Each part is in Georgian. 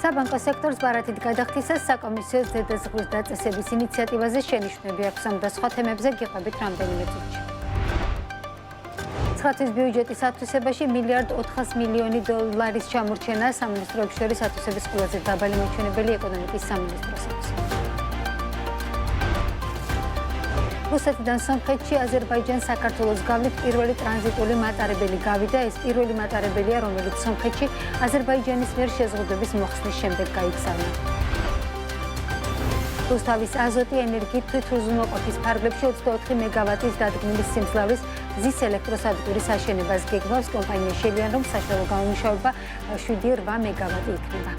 საბანკო სექტორს ბარათით გადახდისას საკომისიო ზედაზღვრის დაწესების ინიციატივაზე შენიშვნები აქვს და სხვა თემებზე გიყვებით რამდენიმე წუთში. 9 თვის ბიუჯეტის ათვისებაში $1.4 მილიარდის ჩამორჩენა სამინისტროებს შორის ათვისების ყველაზე დაბალი მაჩვენებელი ეკონომიკის სამინისტროსაც. რუსეთიდან სომხეთში აზერბაიჯანს საქართველოს გავლით პირველი ტრანზიტული მატარებელი გავიდა. ეს პირველი მატარებელია, რომელიც სომხეთში აზერბაიჯანის მიერ შეზღუდვების მოხსნის შემდეგ გაიქცევა. რუსთავის აზოტი ენერგიით თვითუზრუნველყოფის ფარგლებში 24 მეგავატის დადგმული სიმძლავრის გზის ელექტროსადგურის აშენებას გეგმავს. კომპანია შევიან, რომ საშუალო გამომუშავება 7-8 მეგავატი იქნება.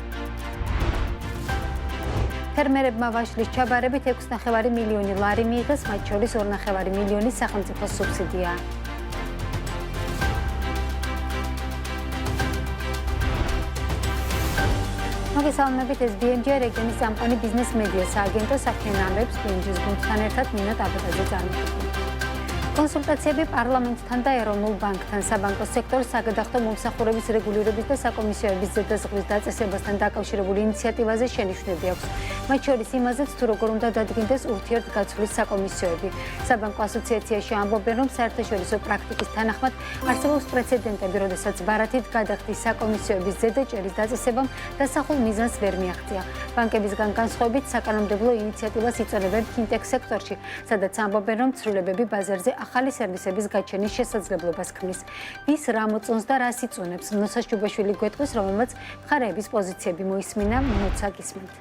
ფერმერებმა ვაშლის ჩაბარებით 6,5 მილიონი ლარი მიიღეს, მათ შორის 2,5 მილიონი სახელმწიფო სუბსიდია. მოგესალმებით, ეს BMG რეგიონის წამყვანი ბიზნეს მედია სააგენტო საქმიან ამბებს BMG-ს გუნდთან ერთად მინა ტაბატაძე წარმოგვიდგენთ. კონსულტაციები პარლამენტთან და ეროვნულ ბანკთან საბანკო სექტორს საგადახდო მომსახურების რეგულირების და საკომისიოების ზედაზღვრის დაწესებასთან დაკავშირებული ინიციატივაზე შენიშვნები აქვს. მათ შორის იმაზეც, თუ როგორ უნდა დადგინდეს ურთიერთგაცვლის საკომისიოები. საბანკო ასოციაციაში ამბობენ, რომ საერთაშორისო პრაქტიკის თანახმად არსებობს პრეცედენტები, როდესაც ბარათით გადახდის საკომისიოების ზედაჭერის დაწესებამ დასახულ მიზანს ვერ მიაღწია. ბანკებისგან განსხვავებით, საკანონმდებლო ინიციატივას იწონებენ ფინტექ სექტორში, სადაც ამბობენ, რომ ცვლილებები ბაზარზე ახალი სერვისების გაჩენის შესაძლებლობას ქმნის. ვის რა მოწონს და რას იწონებს? ნოსა შუბაშვილი გვეტყვის, რომელმაც მხარეების პოზიციები მოისმინა. მოცა გისმენთ.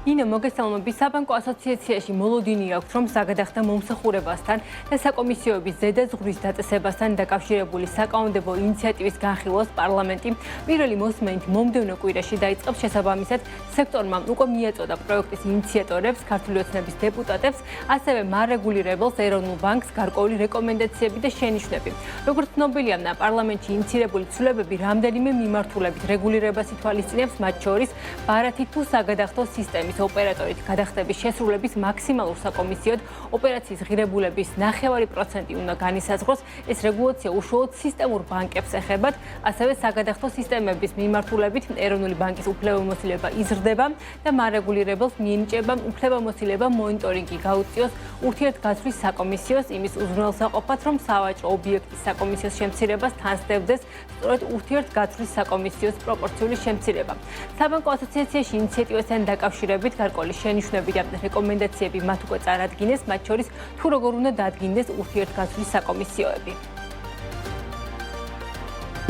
ინო მოგესალმებით. საბანკო ასოციაციაში მოლოდინი აქვს, რომ საგადახდა მომსახურებასთან და საკომისიოების ზედაზღვრის დაწესებასთან დაკავშირებული საკანონმდებლო ინიციატივის განხილვას პარლამენტი პირველი მოსმენით მომდევნო კვირაში დაიწყებს. შესაბამისად, სექტორმა უკვე მიაწოდა პროექტის ინიციატორებს, ქართული ოცნების დეპუტატებს, ასევე მარეგულირებელს ეროვნულ ბანკს გარკვეული რეკომენდაციები და შენიშვნები. როგორც ცნობილია, პარლამენტში ინიცირებული ცვლილებები რამდენიმე მიმართულებით რეგულირებას ითვალისწინებს, მათ შორის ბარათით თუ საგადახდო სისტემის ოპერატორით გადახდების შესრულების მაქსიმალურ საკომისიოდ ოპერაციის ღირებულების 9% უნდა განისაზღვროს. ეს რეგულაცია უშუალოდ სისტემურ ბანკებს ეხებათ, ასევე საგადახდო სისტემების მიმართულებით ეროვნული ბანკის უფლებამოსილება იზრდება და მარეგულირებელს მიენიჭება უფლებამოსილება მონიტორინგი გაუწიოს ურთიერთგაცვლის საკომისიოს იმის უზრუნველსაყოფად, რომ სავაჭრო ობიექტის საკომისიოს შემცირებას თან სდევდეს სწორედ ურთიერთგაცვლის საკომისიოს პროპორციული შემცირება. საბანკო ასოციაციაში ინიციატივასთან დაკავშირებით გარკვეული შენიშვნები და რეკომენდაციები მათ უკვე წარადგინეს, მათ შორის თუ როგორ უნდა დადგინდეს ურთიერთგაცვლის საკომისიოები.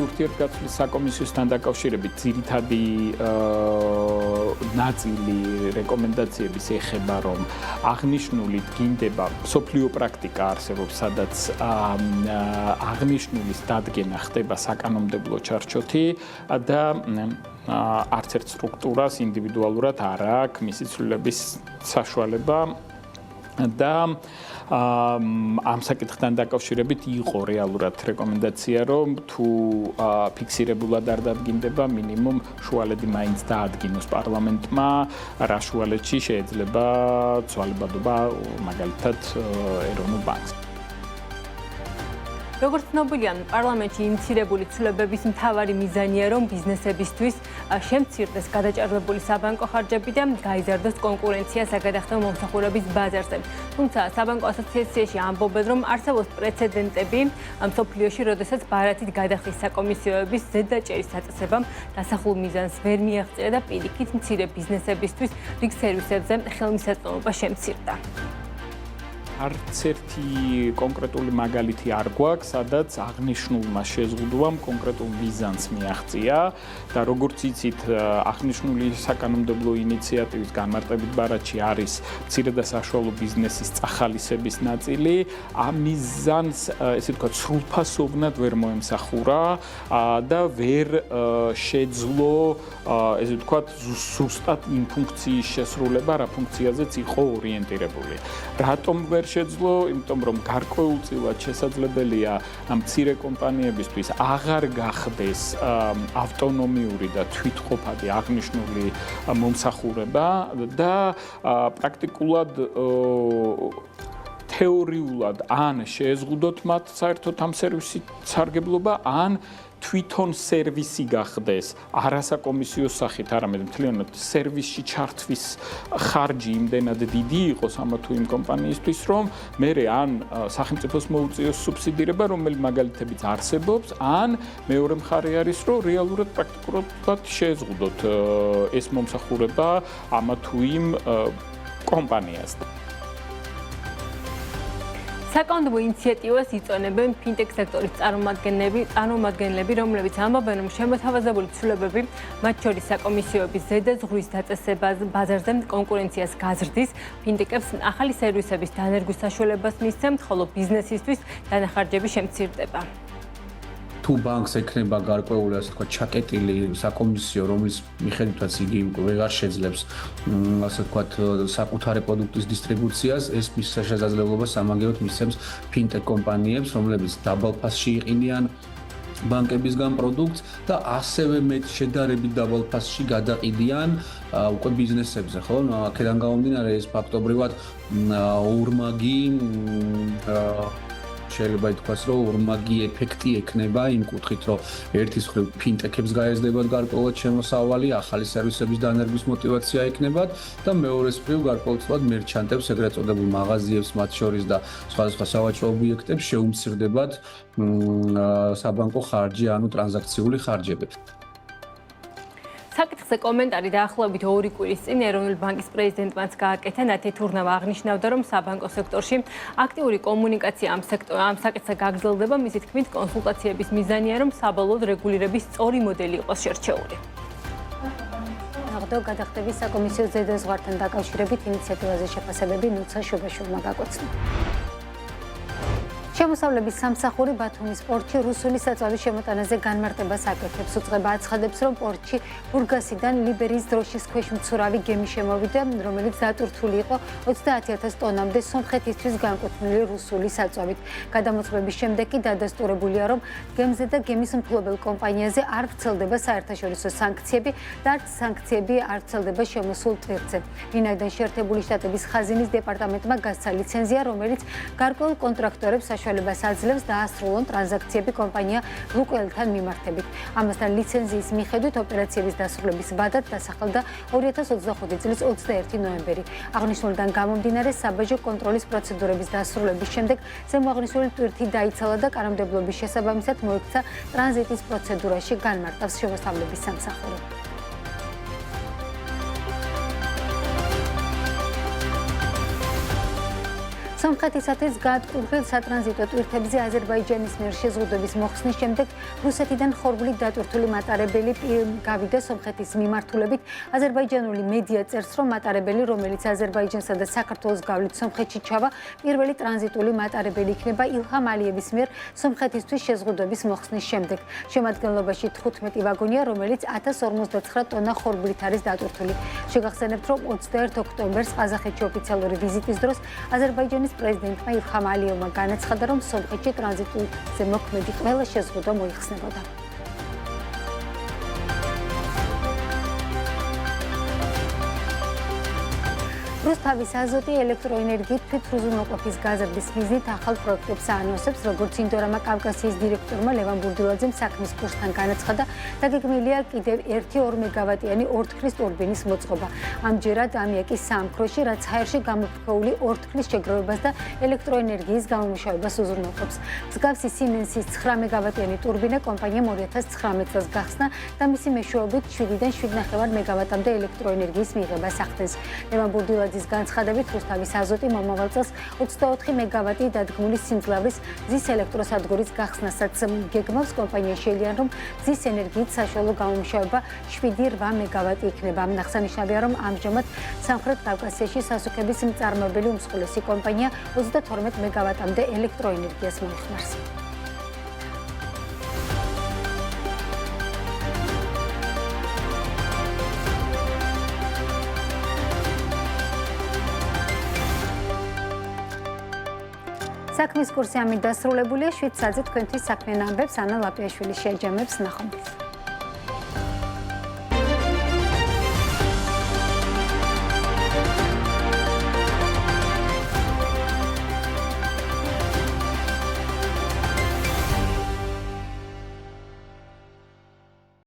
ურთიერთგაცვლის საკომისიოსთან დაკავშირებით ძირითადი ნაწილი რეკომენდაციების ეხება, რომ აღნიშნული დგინდება მსოფლიო პრაქტიკა არსებობს, სადაც აღნიშნულის დადგენა ხდება საკანონმდებლო ჩარჩოთი და არც ერთ სტრუქტურას ინდივიდუალურად არ აქვს მისი ცვლილების საშუალება და ამ საკითხთან დაკავშირებით იყო რეალურად რეკომენდაცია, რომ თუ ფიქსირებულად არ დადგინდება, მინიმუმ შუალედი მაინც დაადგინოს პარლამენტმა, რა შუალედში შეიძლება ცვალებადობა მაგალითად ეროვნულ ბანკს. როგორც ცნობილია, პარლამენტში ინიცირებული ცვლილებების მთავარი მიზანია, რომ ბიზნესებისთვის შემცირდეს გადაჭარბებული საბანკო ხარჯები და გაიზარდოს კონკურენცია საგადახდო მომსახურების ბაზარზე. თუმცა საბანკო ასოციაციაში ამბობენ, რომ არსებობს პრეცედენტები მსოფლიოში, როდესაც ბარათით გადახდის საკომისიოების ზედაჭერის დაწესებამ დასახულ მიზანს ვერ მიაღწია და პირიქით მცირე ბიზნესებისთვის რიგ სერვისებზე ხელმისაწვდომობა შემცირდა. არც ერთი კონკრეტული მაგალითი არ გვაქვს, სადაც აღნიშნულმა შეზღუდვამ კონკრეტულ მიზანს მიაღწია და როგორც იცით, აღნიშნული საკანონმდებლო ინიციატივის განმარტებით ბარათში არის მცირე და საშუალო ბიზნესის წახალისების ნაწილი. ამ მიზანს, ესე ვთქვათ, სრულფასოვნად ვერ მოემსახურა და ვერ შეძლო, ესე ვთქვათ, ზუსტად იმ ფუნქციის შესრულება, რა ფუნქციაზეც იყო ორიენტირებული. რატომ ვერ შეძლო, იმიტომ რომ გარკვეულწილად შესაძლებელია მცირე კომპანიებისთვის აღარ გახდეს ავტონომიური და თვითყოფადი აღნიშნული მომსახურება და პრაქტიკულად თეორიულად ან შეეზღუდოთ მათ საერთოდ ამ სერვისის სარგებლობა, ან თვითონ სერვისი გახდეს არასაკომისიო სახით, არამედ მთლიანად სერვისში ჩართვის ხარჯი იმდენად დიდი იყოს ამა თუ იმ კომპანიისთვის, რომ მერე ან სახელმწიფოს მოუწიოს სუბსიდირება, რომელიც მაგალითებიც არსებობს, ან მეორე მხარე არის, რომ რეალურად პრაქტიკულად შეეზღუდოთ ეს მომსახურება ამა თუ იმ კომპანიას. საკანონმდებლო ინიციატივას იწონებენ ფინტექ სექტორის წარმომადგენლები, რომლებიც ამბობენ, რომ შემოთავაზებული ცვლილებები, მათ შორის საკომისიოების ზედა ზღვის დაწესებას, ბაზარზე კონკურენციას გაზრდის, ფინტექებს ახალი სერვისების დანერგვის საშუალებას მისცემთ, ხოლო ბიზნესისთვის დანახარჯები შემცირდება. თუ ბანკს ექნება გარკვეული ასე თქვა ჩაკეტილი საკომისიო, რომლის მიხედვითაც იგი ვეღარ შეძლებს ასე თქვა საკუთარი პროდუქტის დისტრიბუციას, ეს მის შესაძლებლობას სამაგიეროდ მისცემს ფინტექ კომპანიებს, რომლებიც დაბალფასში იყინიან ბანკებისგან პროდუქტს და ასევე მეტ შედარებით დაბალ ფასში გადაყიდიან უკვე ბიზნესებზე, ხო? აქედან გამომდინარე ეს ფაქტობრივად ორმაგი შეიძლება ითქვას, რომ ორმაგი ეფექტი ექნება იმ კუთხით, რომ ერთის მხრივ ფინტექებს გაეზრდებათ გარკვეულად შემოსავალი, ახალი სერვისების დანერგვის мотиваცია ექნებათ და მეორეს მხრივ გარკვეულწილად მერჩანტებს, ეგრეთ წოდებულ მაღაზიებს, მათ შორის და სხვადასხვა სავაჭრო ობიექტებს შეუმცირდებათ საბანკო ხარჯი, ანუ ტრანზაქციული ხარჯები. საკითხზე კომენტარი დაახლოებით 2 კვირის წინ ეროვნული ბანკის პრეზიდენტმაც გააკეთა ნათი თურნავა აღნიშნავდა, რომ საბანკო სექტორში აქტიური კომუნიკაცია ამ საკითხზე გაგრძელდება, მისი თქმით, კონსულტაციების მიზანია, რომ საბოლოოდ რეგულირების სწორი მოდელი იყოს შერჩეული. აღდო გადახდების საკომისიო ზედაზღვართან დაკავშირებით ინიციატივაზე შეფასებები ნუცა შუბაშვილმა გაკვეცნა. შემოსავლების სამსახური ბათუმის პორტში რუსული საწვავის შემოტანაზე განმარტებას აკეთებს. უწყება აცხადებს, რომ პორტში ბურგასიდან ლიბერიის დროშის ქვეშ მცურავი გემი შემოვიდა, რომელიც დატვირთული იყო 30,000 ტონამდე სომხეთისთვის განკუთვნილი რუსული საწვავით. გადამოწმების შემდეგ კი დადასტურებულია, რომ გემზე და გემის მფლობელ კომპანიაზე არ ვრცელდება საერთაშორისო სანქციები და არც სანქციები არ ვრცელდება შემოსულ ტვირთზე. ვინაიდან შეერთებული შტატების ხაზინის დეპარტამენტმა გასცა ლიცენზია, რომელიც გარკვეულ კონტრაქტორებს საშუალებას აძლევს დაასრულონ ტრანზაქციები კომპანია ლუკოელთან მიმართებით. ამასთან ლიცენზიის მიხედვით ოპერაციების დასრულების ვადად დასახელდა 2025 წლის 21 ნოემბერი. აღნიშნულიდან გამომდინარე საბაჟო კონტროლის პროცედურების დასრულების შემდეგ ზემოაღნიშნული ტვირთი დაიცალა და კანონმდებლობის შესაბამისად მოექცა ტრანზიტის პროცედურაში განმარტავს შემოსავლების სამსახური. სომხეთისათვის გაატყურღილ სატრანზიტო ტვირთებზე აზერბაიჯანის მიერ შეზღუდვების მოხსნის შემდეგ რუსეთიდან ხორბლით დატვირთული მატარებელი გავიდა სომხეთის მიმართულებით. აზერბაიჯანული მედია წერს, რომ მატარებელი, რომელიც აზერბაიჯანსა და საქართველოს გავლით სომხეთში ჩავა, პირველი ტრანზიტული მატარებელი იქნება ილჰამ ალიევის მიერ სომხეთისთვის შეზღუდვების მოხსნის შემდეგ. შემადგენლობაში 15 ვაგონია, რომელიც 1059 ტონა ხორბლით არის დატვირთული. შეგახსენებთ, რომ 21 ოქტომბერს ყაზახეთში ოფიციალური ვიზიტის დროს აზერბაიჯანის პრეზიდენტმა ილჰამ ალიევმა განაცხადა, რომ სომხეთში ტრანზიტზე მოქმედი ყველა შეზღუდვა მოიხსნებოდა. რუსთავის აზოტი ელექტროენერგიით თვითრუზუნოყოფის გაზრდის მიზნით ახალ პროექტებს აანონსებს, როგორც ინდორამა კავკასიის დირექტორმა ლევან ბურდილაძემ საქმის კურსთან განაცხადა, დაგეგმილია კიდევ 1-2 მეგავატიანი ორთქლის ტურბინის მოწყობა. ამჯერად ამიაკის საამქროში, რაც ჰაერში გამოფრქვეული ორთქლის შეგროვებას და ელექტროენერგიის გამომუშავებას უზრუნველყოფს. მსგავსი სიმენსის 9 მეგავატიანი ტურბინა კომპანიამ 2019 წელს გახსნა და მისი მეშვეობით 7-დან 7,5 მეგავატამდე ელექტროენერგიის მიღებას ახდენს. ლევან ბურდილაძე განცხადებით, რუსთავის აზოტი მომავალ წელს 24 მეგავატი დადგმული სიმძლავრის მზის ელექტროსადგურის გახსნასაც გეგმავს. კომპანია შეელიან, რომ მზის ენერგიით საშუალო გამომუშავება 7-8 მეგავატი იქნება. აღსანიშნავია, რომ ამჟამად სამხრეთ კავკასიაში სასუქების მწარმოებელი უმსხვილესი კომპანია 32 მეგავატამდე ელექტროენერგიას მოიხმარს. საქმის კურსი ამით დასრულებულია. 7 საათზე თქვენთვის საქმიან ამბებს ანა ლაპიაშვილი შეაჯამებს. ნახვამდის.